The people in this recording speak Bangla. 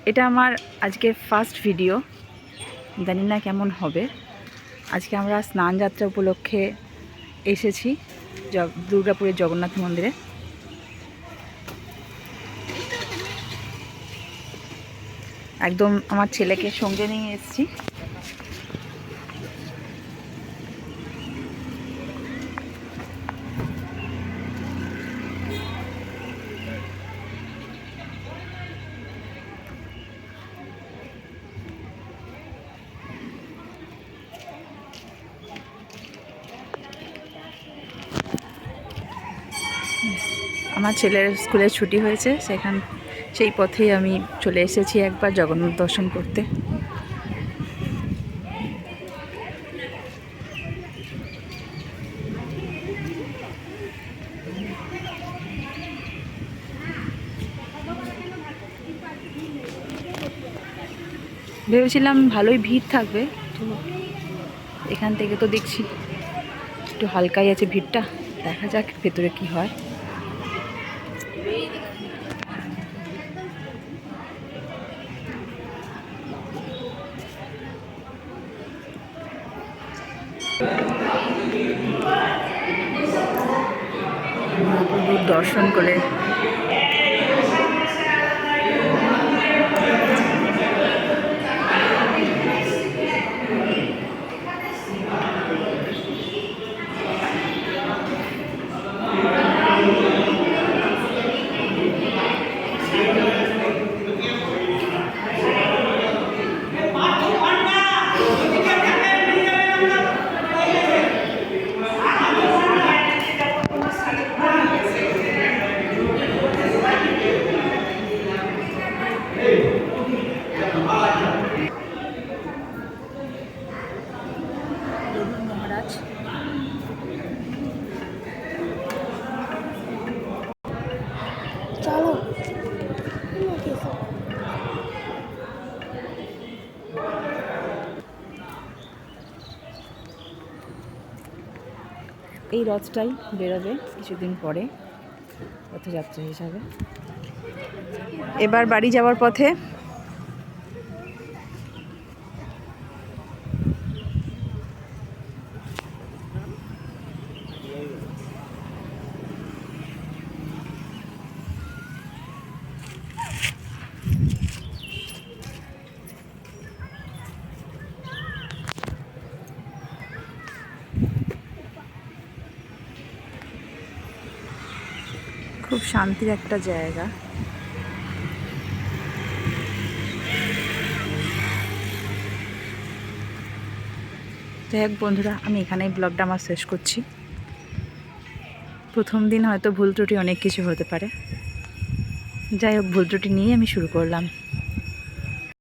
এটা আমার আজকে ফার্স্ট ভিডিও, জানি না কেমন হবে। আজকে আমরা স্নান যাত্রা উপলক্ষে এসেছি দুর্গাপুরের জগন্নাথ মন্দিরে। একদম আমার ছেলেকে সঙ্গে নিয়ে এসেছি। আমার ছেলের স্কুলের ছুটি হয়েছে, সেই পথেই আমি চলে এসেছি একবার জগন্নাথ দর্শন করতে। ভেবেছিলাম ভালোই ভিড় থাকবে, তো এখান থেকে তো দেখছি একটু হালকাই আছে ভিড়টা। দেখা যাক ভেতরে কি হয়। মহাপ্রভুর দর্শন করে মহারাজ চলো। এই রথটাই বেরোবে কিছুদিন পরে রথযাত্রা হিসাবে। এবার বাড়ি যাওয়ার পথে খুব শান্তির একটা জায়গা। যাই হোক বন্ধুরা, আমি এখানেই ব্লগটা আমার শেষ করছি। প্রথম দিন হয়তো ভুল ত্রুটি অনেক কিছু হতে পারে, যাই হোক ভুল ত্রুটি নিয়ে আমি শুরু করলাম।